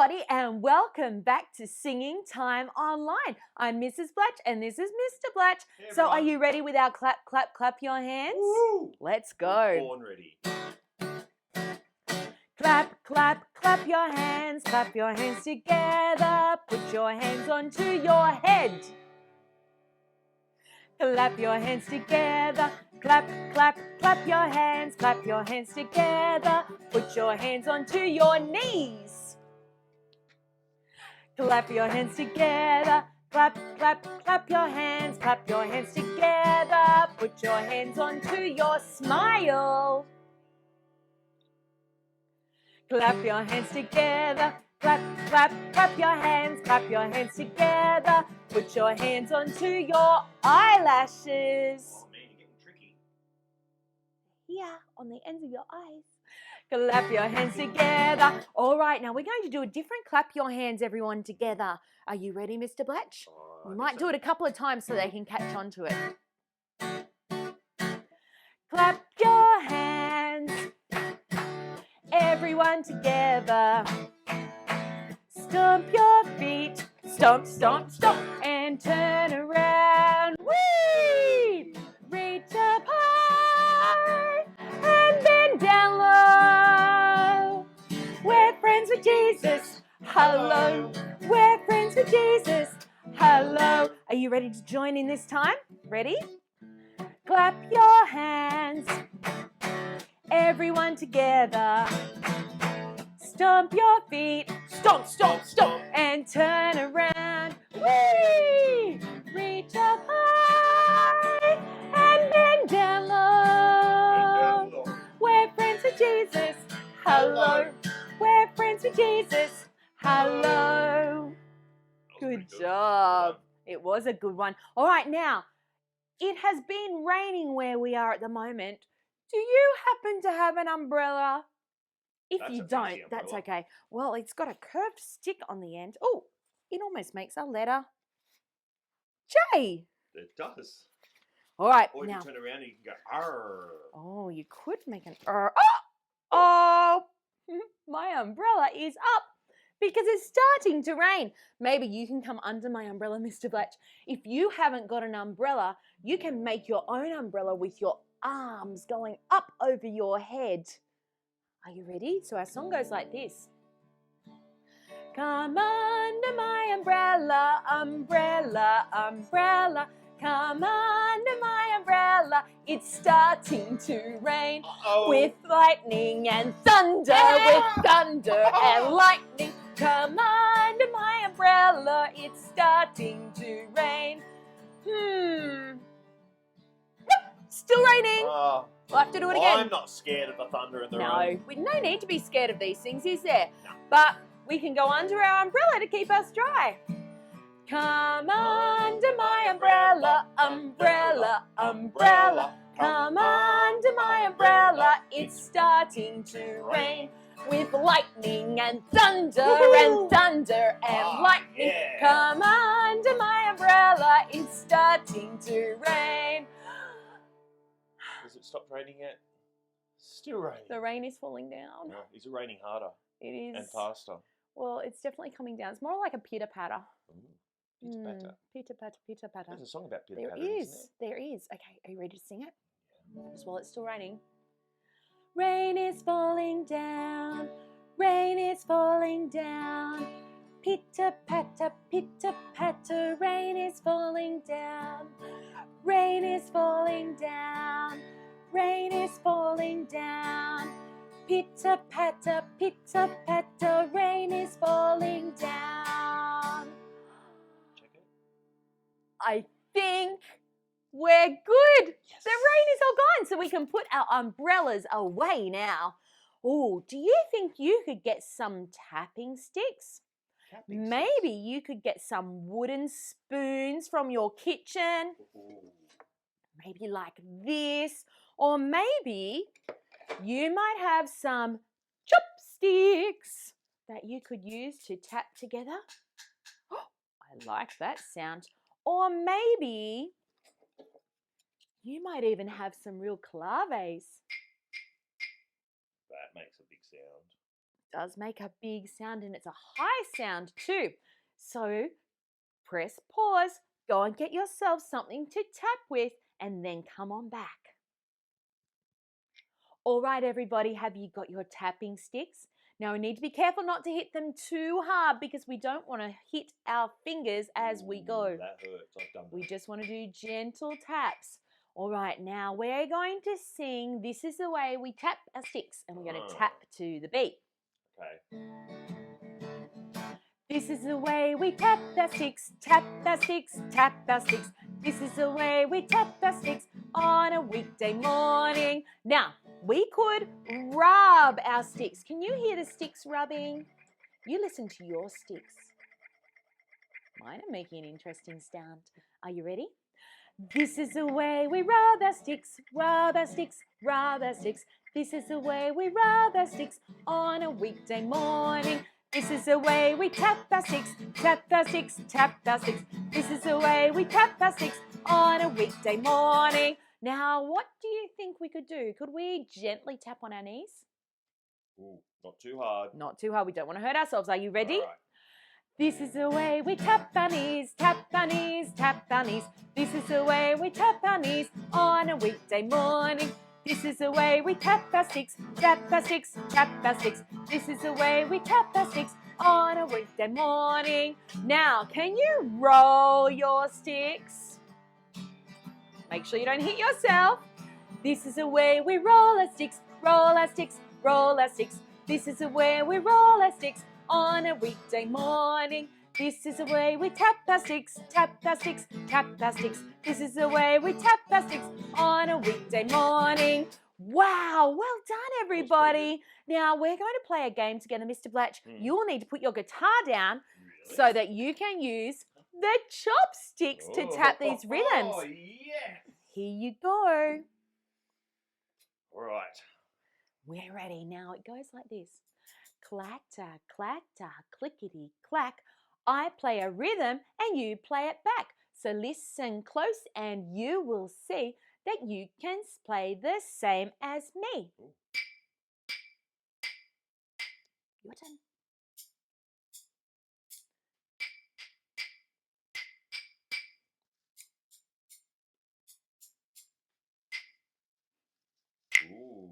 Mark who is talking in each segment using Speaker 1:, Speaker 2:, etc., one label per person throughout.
Speaker 1: everybody, and welcome back to Singing Time Online. I'm Mrs. Blatch and this is Mr. Blatch.
Speaker 2: Hey,
Speaker 1: so are
Speaker 2: everyone.
Speaker 1: you ready with our clap, clap, clap your hands?
Speaker 2: Woo!
Speaker 1: Let's
Speaker 2: We're
Speaker 1: go.
Speaker 2: born ready.
Speaker 1: Clap, clap, clap your hands. Clap your hands together. Put your hands onto your head. Clap your hands together. Clap, clap, clap your hands. Clap your hands together. Put your hands onto your knees. Clap your hands together. Clap, clap, clap your hands. Clap your hands together. Put your hands onto your smile. Clap your hands together. Clap, clap, clap your hands. Clap your hands together. Put your hands onto your eyelashes.
Speaker 2: Oh man, you're getting tricky.
Speaker 1: Here, on the ends of your eyes. Clap your hands together. All right, now we're going to do a different clap your hands, everyone, together. Are you ready, Mr. Blatch? We might do it a couple of times so they can catch on to it. Clap your hands, everyone together. Stomp your feet, stomp, stomp, stomp, and turn around. Whee! Reach up high and bend down low. We're friends with Jesus. Hello. We're friends with Jesus. Hello. Are you ready to join in this time? Ready? Clap your hands, everyone together. Stomp your feet, stomp, stomp, stomp, and turn around. Whee! Reach up high and bend down low. We're friends with Jesus. Hello. We're friends with Jesus. Hello. Good job. It was a good one. All right, now, it has been raining where we are at the moment. Do you happen to have an umbrella? If
Speaker 2: That's
Speaker 1: you
Speaker 2: a
Speaker 1: don't,
Speaker 2: fancy
Speaker 1: that's
Speaker 2: umbrella.
Speaker 1: okay. Well, it's got a curved stick on the end. Oh, it almost makes a letter J.
Speaker 2: It does.
Speaker 1: All right,
Speaker 2: Or you
Speaker 1: now.
Speaker 2: can turn around and you can go, arr.
Speaker 1: Oh, you could make an R. Oh, my umbrella is up because it's starting to rain. Maybe you can come under my umbrella, Mr. Blatch. If you haven't got an umbrella, you can make your own umbrella with your arms going up over your head. Are you ready? So our song goes like this. Come under my umbrella, umbrella, umbrella. Come under my umbrella. It's starting to rain.
Speaker 2: Uh-oh.
Speaker 1: With lightning and thunder, with thunder and lightning. Come under my umbrella. It's starting to rain. Still raining. We'll have to do it again.
Speaker 2: I'm not scared of the thunder and the
Speaker 1: No,
Speaker 2: rain.
Speaker 1: no need to be scared of these things, is there? No. But we can go under our umbrella to keep us dry. Come under my umbrella, umbrella, umbrella. Come under my umbrella, it's starting to rain. With lightning and thunder and thunder and lightning.
Speaker 2: Yeah.
Speaker 1: Come under my umbrella, it's starting to rain.
Speaker 2: Has it stopped raining yet? Still raining.
Speaker 1: The rain is falling down.
Speaker 2: No, is it raining harder
Speaker 1: It is.
Speaker 2: and faster?
Speaker 1: Well, it's definitely coming down. It's more like a pitter-patter.
Speaker 2: Pitter patter.
Speaker 1: Pitter-patter, pitter-patter.
Speaker 2: There's a song about pitter
Speaker 1: There
Speaker 2: patter,
Speaker 1: is.
Speaker 2: isn't
Speaker 1: There is. Okay, are you ready to sing it? Just while it's still raining. Rain is falling down. Rain is falling down. Pitter-patter, pitter-patter. Rain is falling down. Rain is falling down. Rain is falling down. Pitter-patter, pitter-patter. Rain is falling down.
Speaker 2: Check it.
Speaker 1: I think we're good. Yes. The rain is all gone, so we can put our umbrellas away now. Oh, do you think you could get some tapping sticks? Maybe you could get some wooden spoons from your kitchen.
Speaker 2: Ooh.
Speaker 1: Maybe like this. Or maybe you might have some chopsticks that you could use to tap together. Oh, I like that sound. Or maybe you might even have some real claves.
Speaker 2: That makes a big sound.
Speaker 1: does make a big sound and it's a high sound too. So press pause, go and get yourself something to tap with and then come on back. All right, everybody, have you got your tapping sticks? Now we need to be careful not to hit them too hard because we don't want to hit our fingers as we go.
Speaker 2: That hurts. I've done that.
Speaker 1: We just want to do gentle taps. All right, now we're going to sing This Is the Way We Tap Our Sticks, and we're going to tap to the beat.
Speaker 2: Okay.
Speaker 1: This is the way we tap our sticks, tap our sticks, tap our sticks. This is the way we tap our sticks on a weekday morning. Now, we could rub our sticks. Can you hear the sticks rubbing? You listen to your sticks. Mine are making an interesting sound. Are you ready? This is the way we rub our sticks, rub our sticks, rub our sticks. This is the way we rub our sticks on a weekday morning. This is the way we tap our sticks, tap our sticks, tap our sticks. This is the way we tap our sticks on a weekday morning. Now, what do you think we could do? Could we gently tap on our knees?
Speaker 2: Ooh, not too hard.
Speaker 1: Not too hard. We don't want to hurt ourselves. Are you ready?
Speaker 2: All right.
Speaker 1: This is the way we tap our knees, tap our knees, tap our knees. This is the way we tap our knees on a weekday morning. This is the way we tap our sticks, tap our sticks, tap our sticks. This is the way we tap our sticks on a weekday morning. Now, can you roll your sticks? Make sure you don't hit yourself. This is the way we roll our sticks, roll our sticks, roll our sticks. This is the way we roll our sticks on a weekday morning. This is the way we tap our sticks, tap our sticks, tap our sticks. This is the way we tap our sticks on a weekday morning. Wow, well done, everybody. Now, we're going to play a game together, Mr. Blatch. You will need to put your guitar down so that you can use the chopsticks to tap these rhythms.
Speaker 2: Oh, yeah.
Speaker 1: Here you go.
Speaker 2: All right.
Speaker 1: We're ready. Now, it goes like this. Clatter, clatter, clickety, clack. I play a rhythm and you play it back. So listen close and you will see that you can play the same as me. Your turn.
Speaker 2: Ooh.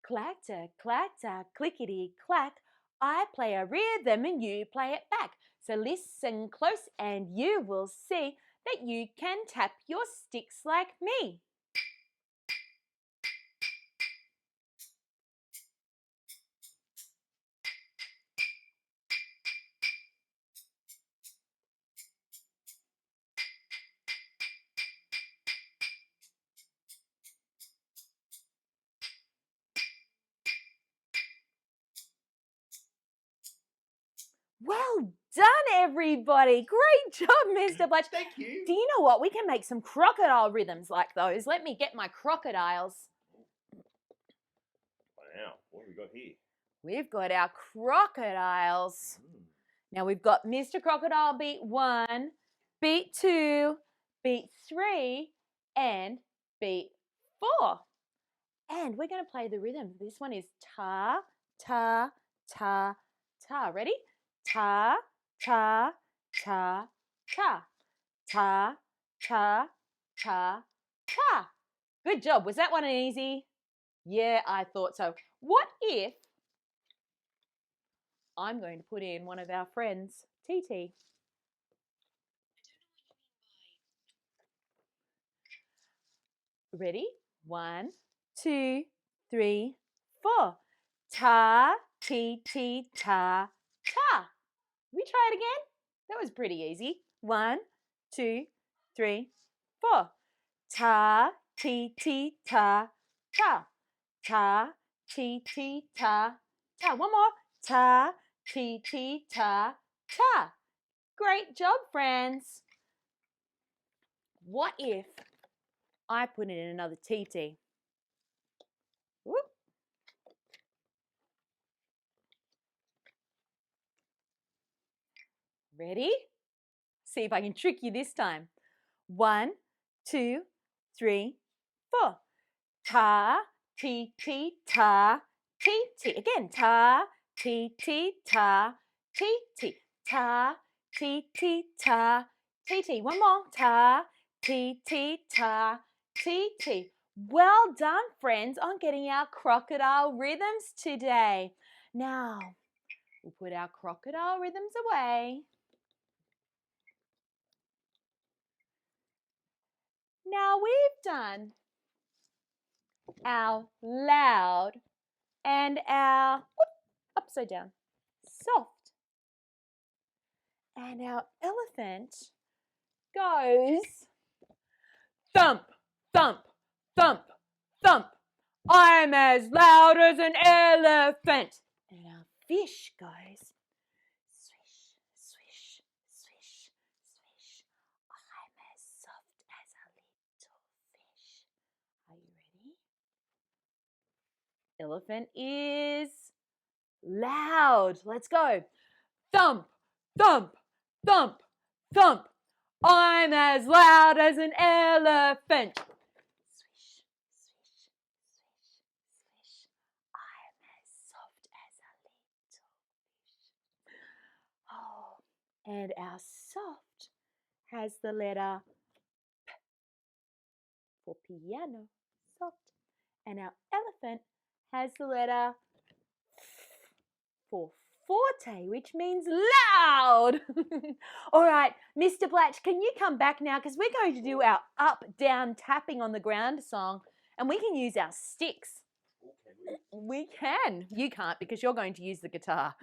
Speaker 1: Clatter, clatter, clickety, clack. I play a rhythm and you play it back. So listen close and you will see that you can tap your sticks like me. Well done, everybody. Great job, Mr. Blatch.
Speaker 2: Thank you.
Speaker 1: Do you know what? We can make some crocodile rhythms like those. Let me get my crocodiles.
Speaker 2: Wow, what have we got here?
Speaker 1: We've got our crocodiles. Now we've got Mr. Crocodile beat 1, beat 2, beat 3, and beat 4. And we're going to play the rhythm. This one is ta, ta, ta, ta. Ready? Ta, ta, ta, ta. Ta, ta, ta, ta. Good job. Was that one easy? Yeah, I thought so. What if I'm going to put in one of our friends, TT? Ready? 1, 2, 3, 4. Ta, ti, ti, ta, ta. We try it again. That was pretty easy. 1, 2, 3, 4. Ta, ti, ti, ta, ta. Ta, ti, ti, ta, ta. One more. Ta, ti, ti, ta, ta. Great job, friends. What if I put in another TT? Whoop. Ready, see if I can trick you this time. 1, 2, 3, 4. Ta, ti, ti, ta, ti, ti. Again, ta, ti, ti, ta, ti, ti. Ta, ti, ti, ta, ti, ti. One more. Ta, ti, ti, ta, ti, ti. Well done, friends, on getting our crocodile rhythms today. Now, we'll put our crocodile rhythms away. Now we've done our loud and our upside down, soft. And our elephant goes thump, thump, thump, thump. I'm as loud as an elephant. And our fish goes swish, swish, swish, swish. I'm as soft as a little fish. Are you ready? Elephant is loud. Let's go. Thump, thump, thump, thump. I'm as loud as an elephant. Swish, swish, swish, swish. I'm as soft as a little fish. Oh, and our soft has the letter P for piano, soft. And our elephant has the letter F for forte, which means loud. All right, Mr. Blatch, can you come back now? Because we're going to do our up, down, tapping on the ground song, and we can use our sticks.
Speaker 2: Okay,
Speaker 1: We can. You can't because you're going to use the guitar.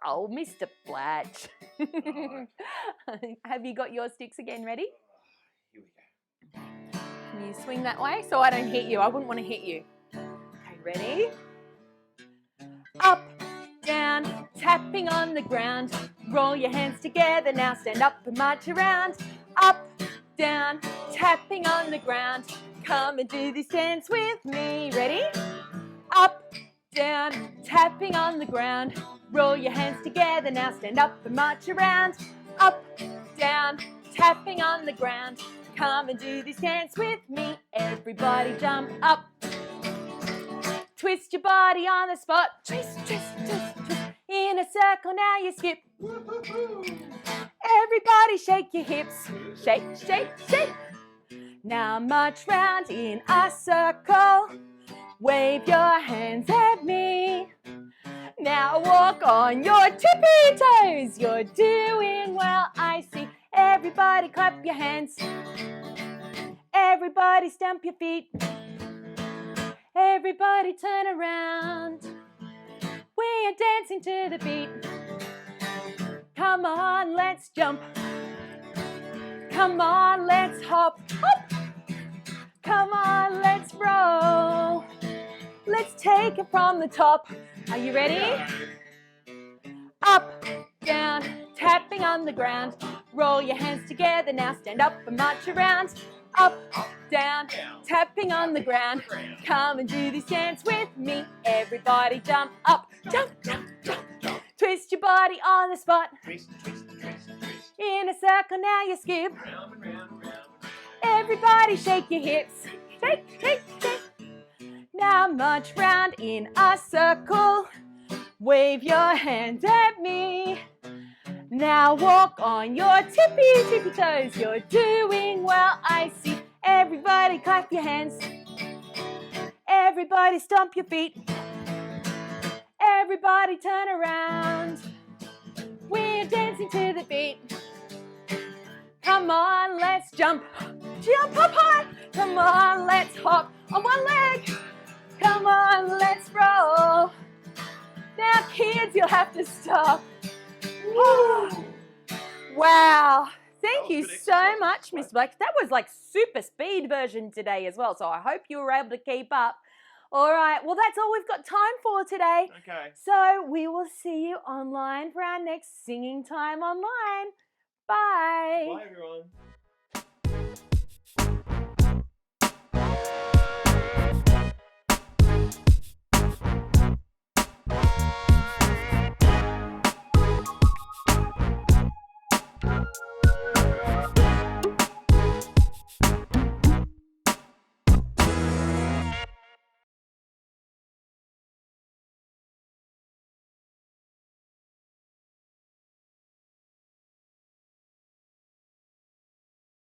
Speaker 1: Oh, Mr. Blatch. Have you got your sticks again ready?
Speaker 2: here we go.
Speaker 1: Can you swing that way so I don't hit you? I wouldn't want to hit you. Okay, ready? Up, down, tapping on the ground. Roll your hands together, now stand up and march around. Up, down, tapping on the ground. Come and do this dance with me. Ready? Up, down, tapping on the ground. Roll your hands together, now stand up and march around. Up, down, tapping on the ground. Come and do this dance with me. Everybody jump up. Twist your body on the spot. Twist, twist, twist, twist. In a circle, now you skip. Everybody shake your hips. Shake, shake, shake. Now march round in a circle. Wave your hands at me. Now walk on your tippy toes. You're doing well, I see. Everybody clap your hands. Everybody stamp your feet. Everybody turn around. We are dancing to the beat. Come on, let's jump. Come on, let's hop. Hop. Come on, let's roll. Let's take it from the top. Are you ready? Up, down, tapping on the ground. Roll your hands together, now stand up and march around. Up, down, tapping on the ground. Come and do this dance with me. Everybody jump up, jump, jump, jump, jump. Twist your body on the spot.
Speaker 2: Twist, twist, twist, twist.
Speaker 1: In a circle, now you skip.
Speaker 2: Round and round and round.
Speaker 1: Everybody shake your hips. Shake, shake, shake. Now march round in a circle. Wave your hands at me. Now walk on your tippy toes. You're doing well, I see. Everybody clap your hands. Everybody stomp your feet. Everybody turn around. We're dancing to the beat. Come on, let's jump. Jump up high. Come on, let's hop on one leg. Come on, let's roll. Now, kids, you'll have to stop. Woo. Wow. Thank you so much, Mr. Black. That was like super speed version today as well, so I hope you were able to keep up. All right, well, that's all we've got time for today.
Speaker 2: Okay.
Speaker 1: So we will see you online for our next singing time online. Bye.
Speaker 2: Bye, everyone.